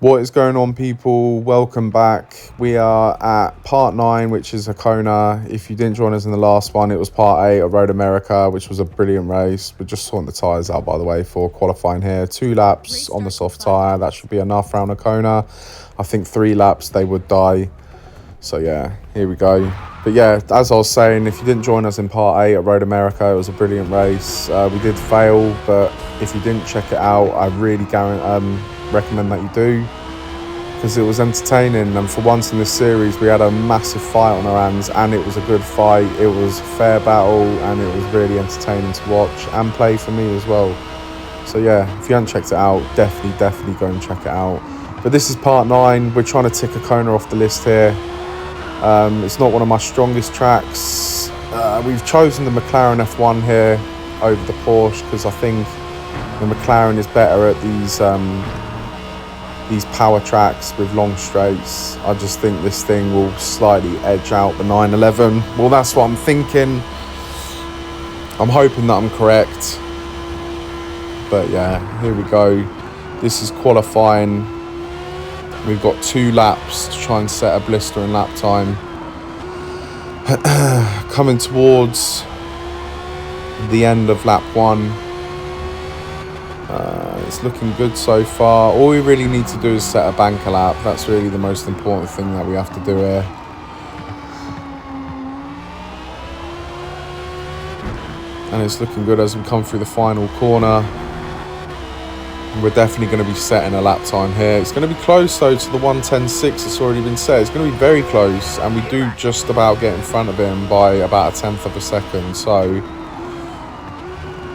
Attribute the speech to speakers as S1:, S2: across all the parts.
S1: What is going on, people? Welcome back. We are at part 9, which is Hakona. If you didn't join us in the last one, it was part 8 of Road America, which was a brilliant race. We're just sorting the tyres out, by the way, for qualifying here. 2 laps on the soft tyre. That should be enough round Hakona. I think 3 laps, they would die. So, yeah, here we go. But, yeah, as I was saying, if you didn't join us in part 8 of Road America, it was a brilliant race. We did fail, but if you didn't check it out, I really recommend that you do, because it was entertaining, and for once in this series we had a massive fight on our hands, and it was a good fight. It was a fair battle, and it was really entertaining to watch and play for me as well. So yeah, if you haven't checked it out, definitely go and check it out. But this is part 9. We're trying to tick Hakona off the list here. It's not one of my strongest tracks. We've chosen the McLaren F1 here over the Porsche because I think the McLaren is better at these power tracks with long straights. I just think this thing will slightly edge out the 911. Well, that's what I'm thinking. I'm hoping that I'm correct. But yeah, here we go. This is qualifying. We've got 2 laps to try and set a blistering lap time. Coming towards the end of lap 1. It's looking good so far. All we really need to do is set a banker lap. That's really the most important thing that we have to do here. And it's looking good as we come through the final corner. We're definitely going to be setting a lap time here. It's going to be close though to the 1:10.6 that's already been set. It's going to be very close, and we do just about get in front of him by about 1/10 of a second. So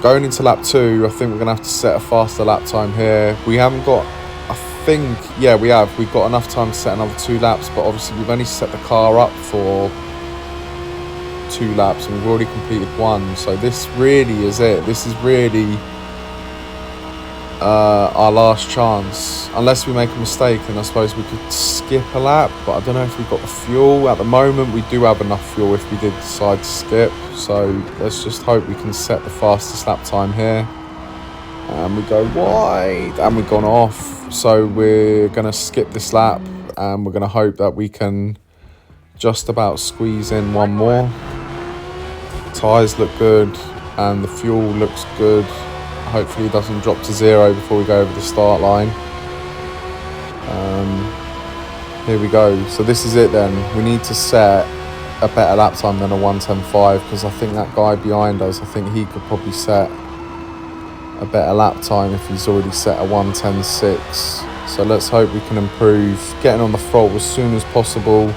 S1: going into lap 2, I think we're going to have to set a faster lap time here. We haven't got, we've got enough time to set another 2 laps, but obviously we've only set the car up for 2 laps and we've already completed 1. So this really is it. This is really our last chance. Unless we make a mistake, then I suppose we could skip a lap, but I don't know if we've got the fuel. At the moment, we do have enough fuel if we did decide to skip. So let's just hope we can set the fastest lap time here. And we go wide, and we've gone off. So we're going to skip this lap, and we're going to hope that we can just about squeeze in 1 more. Tyres look good, and the fuel looks good. Hopefully it doesn't drop to 0 before we go over the start line. Here we go. So this is it then. We need to set a better lap time than a 1:10.5, because I think that guy behind us, I think he could probably set a better lap time if he's already set a 1:10.6. So let's hope we can improve. Getting on the throttle as soon as possible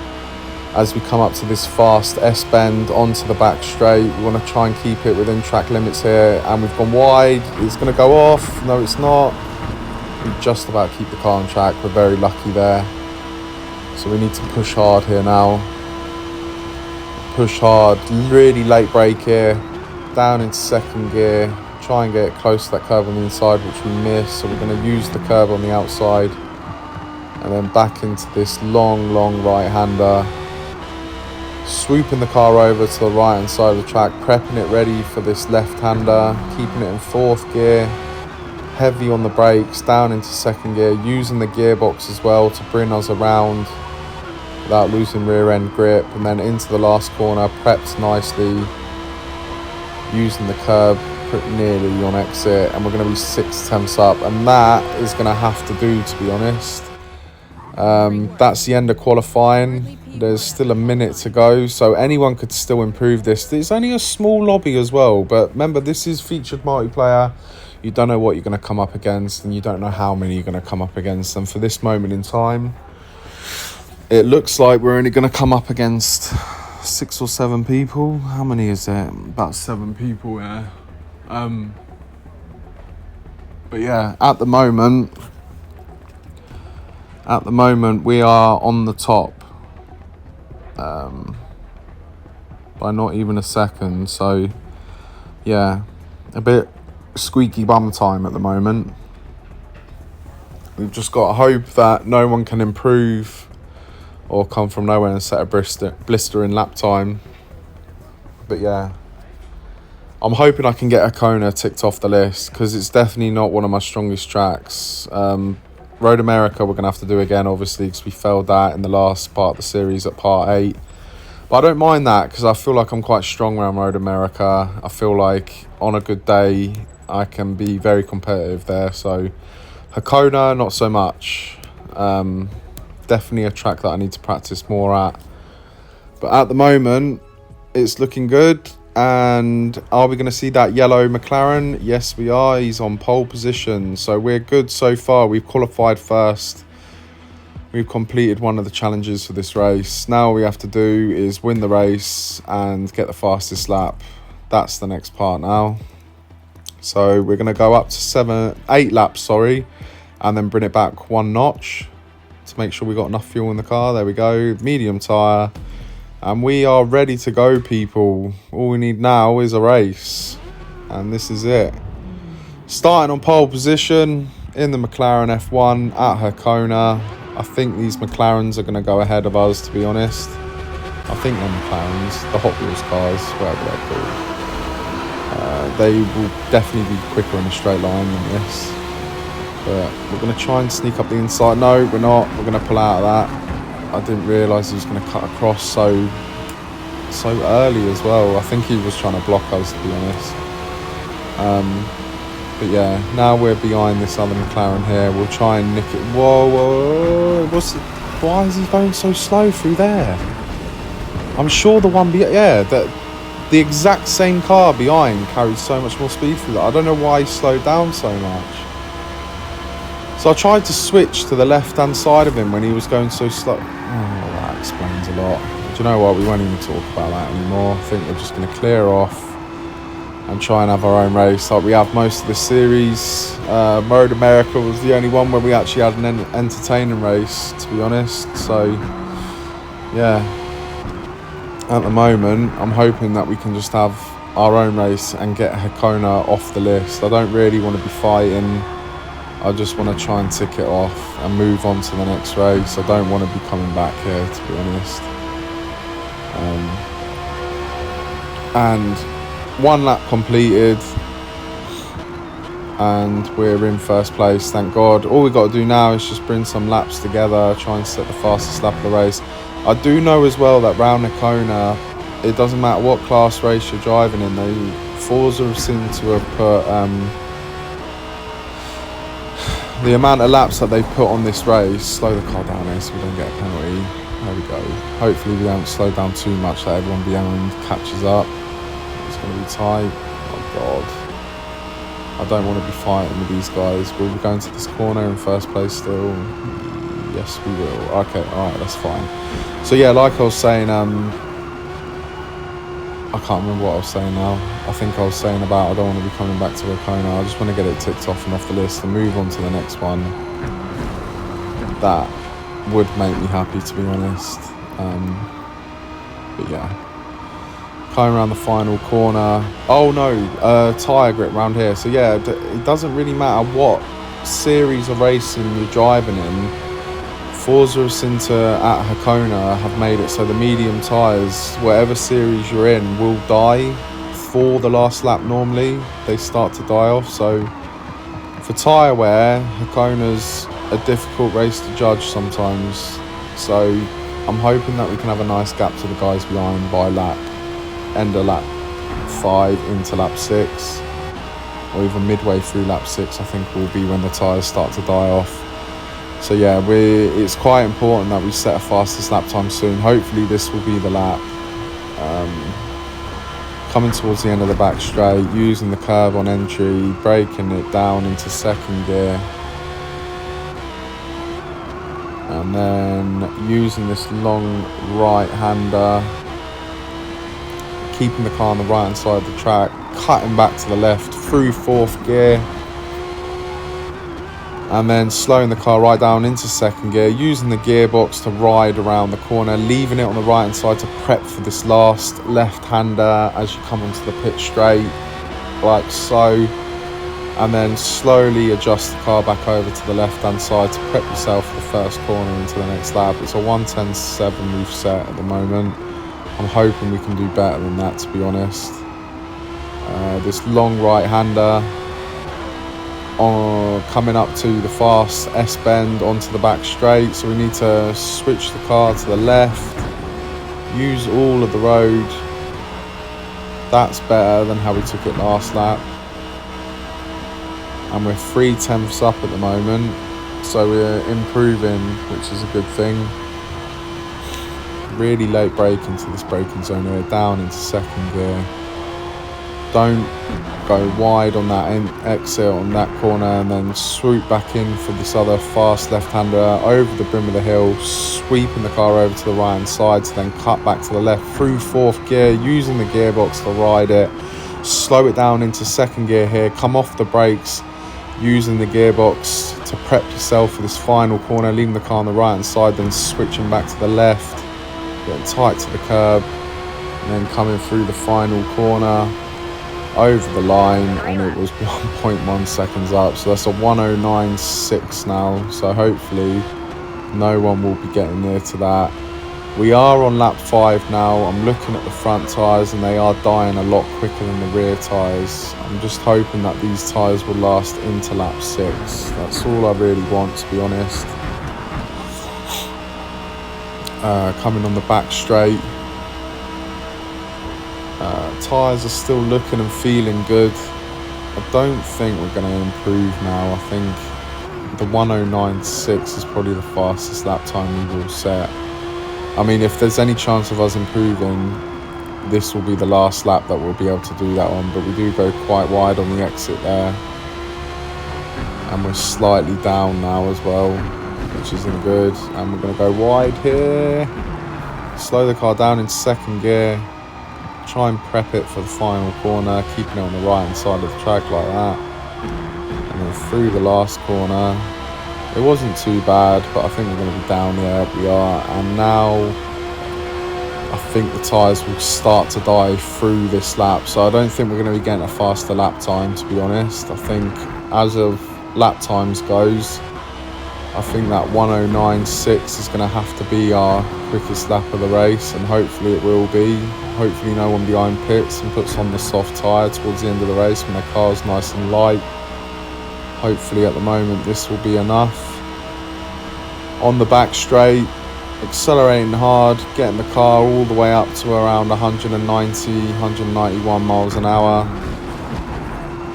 S1: as we come up to this fast S-bend onto the back straight. We want to try and keep it within track limits here, and we've gone wide. It's going to go off. No, it's not. We just about keep the car on track. We're very lucky there. So we need to push hard here now. Push hard. Really late brake here. Down into 2nd gear. Try and get close to that curve on the inside, which we missed. So we're going to use the curve on the outside. And then back into this long right-hander. Swooping the car over to the right hand side of the track, prepping it ready for this left-hander, keeping it in 4th gear, heavy on the brakes, down into 2nd gear, using the gearbox as well to bring us around without losing rear end grip, and then into the last corner, prepped nicely, using the curb pretty nearly on exit, and we're going to be 6/10 up, and that is going to have to do, to be honest. That's the end of qualifying. There's still a minute to go, so anyone could still improve this. It's only a small lobby as well, but remember, this is featured multiplayer. You don't know what you're going to come up against, and you don't know how many you're going to come up against. And for this moment in time, it looks like we're only going to come up against 6 or 7 people. How many is it? About 7 people, yeah. But yeah, at the moment we are on the top by not even a second. So yeah, a bit squeaky bum time at the moment. We've just got to hope that no one can improve or come from nowhere and set a blistering lap time. But yeah, I'm hoping I can get Hakona ticked off the list, because it's definitely not one of my strongest tracks. Road America we're going to have to do again, obviously, because we failed that in the last part of the series at part 8. But I don't mind that, because I feel like I'm quite strong around Road America. I feel like on a good day, I can be very competitive there. So Hakona, not so much. Definitely a track that I need to practice more at. But at the moment, it's looking good. And are we going to see that yellow McLaren? Yes, we are. He's on pole position. So we're good so far. We've qualified first. We've completed one of the challenges for this race. Now all we have to do is win the race and get the fastest lap. That's the next part now. So we're going to go up to 8 laps, and then bring it back 1 notch to make sure we got enough fuel in the car. There we go. Medium tyre. And we are ready to go, people. All we need now is a race. And this is it. Starting on pole position in the McLaren F1 at Hakona. I think these McLarens are going to go ahead of us, to be honest. I think they're McLarens, the Hot Wheels cars, whatever they're called. They will definitely be quicker in a straight line than this. But we're going to try and sneak up the inside. No, we're not. We're going to pull out of that. I didn't realise he was going to cut across so early as well. I think he was trying to block us, to be honest. But yeah, now we're behind this other McLaren here. We'll try and nick it. Whoa. Why is he going so slow through there? I'm sure the one the exact same car behind carried so much more speed through that. I don't know why he slowed down so much. So I tried to switch to the left-hand side of him when he was going so slow. Oh, that explains a lot. Do you know what? We won't even talk about that anymore. I think we're just going to clear off and try and have our own race like we have most of this series. Road America was the only one where we actually had an entertaining race, to be honest. So, yeah. At the moment, I'm hoping that we can just have our own race and get Hakona off the list. I don't really want to be fighting. I just want to try and tick it off and move on to the next race. I don't want to be coming back here, to be honest. And 1 lap completed. And we're in first place, thank God. All we've got to do now is just bring some laps together, try and set the fastest lap of the race. I do know as well that round Hakona, it doesn't matter what class race you're driving in. Forza seem to have put... the amount of laps that they've put on this race, slow the car down here so we don't get a penalty. There we go. Hopefully we don't slow down too much that everyone behind catches up. It's going to be tight. Oh God. I don't want to be fighting with these guys. Will we go into this corner in first place still? Yes, we will. Okay, alright, that's fine. So yeah, like I was saying, I can't remember what I was saying now. I think I was saying about I don't want to be coming back to Hakona. I just want to get it ticked off and off the list and move on to the next one. That would make me happy, to be honest. But yeah. Coming around the final corner. Oh no, tyre grip round here. So yeah, it doesn't really matter what series of racing you're driving in. Forza Cinta at Hakona have made it so the medium tyres, whatever series you're in, will die for the last lap normally. They start to die off. So for tyre wear, Hakona's a difficult race to judge sometimes. So I'm hoping that we can have a nice gap to the guys behind by end of lap 5 into lap 6. Or even midway through lap 6, I think will be when the tyres start to die off. So yeah, it's quite important that we set a fastest lap time soon. Hopefully this will be the lap. Coming towards the end of the back straight, using the curve on entry, braking it down into second gear. And then using this long right-hander, keeping the car on the right-hand side of the track, cutting back to the left through fourth gear. And then slowing the car right down into second gear, using the gearbox to ride around the corner, leaving it on the right hand side to prep for this last left-hander as you come onto the pit straight, like so. And then slowly adjust the car back over to the left-hand side to prep yourself for the first corner into the next lap. It's a 1:10.7 we've set at the moment. I'm hoping we can do better than that, to be honest. This long right-hander. coming up to the fast S-bend onto the back straight, so we need to switch the car to the left, use all of the road. That's better than how we took it last lap. And we're 3/10ths up at the moment, so we're improving, which is a good thing. Really late brake into this braking zone here, down into second gear. Don't go wide on that exit on that corner, and then swoop back in for this other fast left-hander over the brim of the hill, sweeping the car over to the right hand side to then cut back to the left through fourth gear, using the gearbox to ride it. Slow it down into second gear here, come off the brakes, using the gearbox to prep yourself for this final corner, leaving the car on the right hand side, then switching back to the left, getting tight to the curb, and then coming through the final corner over the line, and it was 1.1 seconds up, so that's a 109.6 now, so hopefully no one will be getting near to that. We are on lap 5 now. I'm looking at the front tyres and they are dying a lot quicker than the rear tyres. I'm just hoping that these tyres will last into lap 6. That's all I really want, to be honest. Coming on the back straight. Tyres are still looking and feeling good. I don't think we're going to improve now. I think the 109.6 is probably the fastest lap time we will set. I mean, if there's any chance of us improving, this will be the last lap that we'll be able to do that on, but we do go quite wide on the exit there. And we're slightly down now as well, which isn't good. And we're going to go wide here. Slow the car down in second gear. Try and prep it for the final corner, keeping it on the right hand side of the track like that. And then through the last corner. It wasn't too bad, but I think we're going to be down here. We are. And now I think the tyres will start to die through this lap. So I don't think we're going to be getting a faster lap time, to be honest. I think as of lap times goes, I think that 109.6 is going to have to be our quickest lap of the race, and hopefully it will be. Hopefully no one behind pits and puts on the soft tyre towards the end of the race when their car's nice and light. Hopefully at the moment this will be enough. On the back straight, accelerating hard, getting the car all the way up to around 190, 191 miles an hour.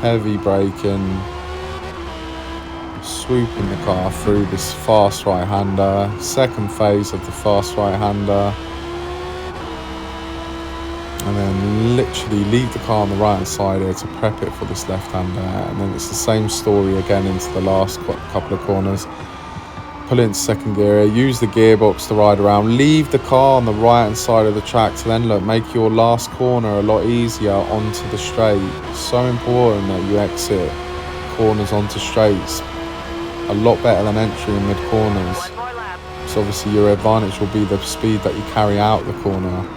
S1: Heavy braking. Swooping the car through this fast right-hander. Second phase of the fast right-hander. And then literally leave the car on the right hand side here to prep it for this left hander, and then it's the same story again into the last couple of corners. Pull it into second gear, use the gearbox to ride around, leave the car on the right hand side of the track to then make your last corner a lot easier onto the straight. It's so important that you exit corners onto straights a lot better than entering mid corners. So obviously your advantage will be the speed that you carry out the corner.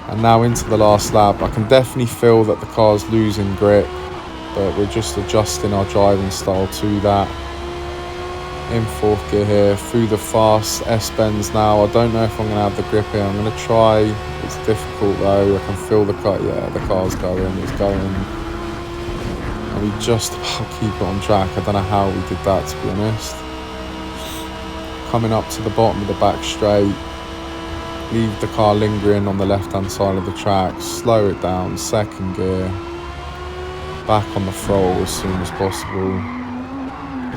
S1: And now into the last lap, I can definitely feel that the car's losing grip, but we're just adjusting our driving style to that. In fourth gear here, through the fast S-bends now. I don't know if I'm going to have the grip here. I'm going to try. It's difficult though. I can feel the car. Yeah, the car's going. It's going. And we just about keep it on track. I don't know how we did that, to be honest. Coming up to the bottom of the back straight. Leave the car lingering on the left-hand side of the track. Slow it down, second gear. Back on the throttle as soon as possible.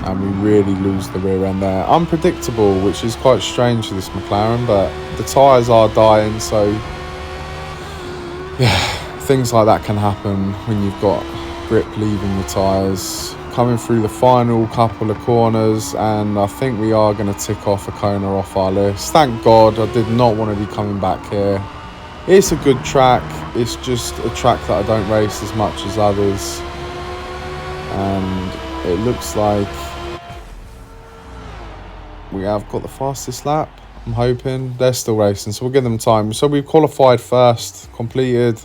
S1: And we really lose the rear end there. Unpredictable, which is quite strange for this McLaren, but the tyres are dying, so yeah, things like that can happen when you've got grip leaving the tyres. Coming through the final couple of corners, and I think we are going to tick off Hakona off our list. Thank God, I did not want to be coming back here. It's a good track, it's just a track that I don't race as much as others, and it looks like we have got the fastest lap. I'm hoping. They're still racing, so we'll give them time. So we've qualified first, completed,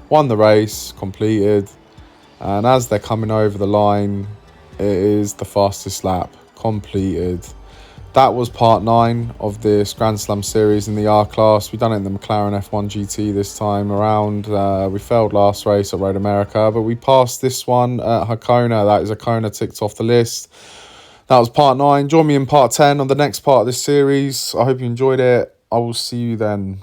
S1: won the race, completed. And as they're coming over the line, it is the fastest lap, completed. that was part 9 of this Grand Slam series in the R class. We've done it in the McLaren F1GT this time around. We failed last race at Road America, but we passed this one at Hakona. That is Hakona ticked off the list. That was part 9. Join me in part 10 on the next part of this series. I hope you enjoyed it. I will see you then.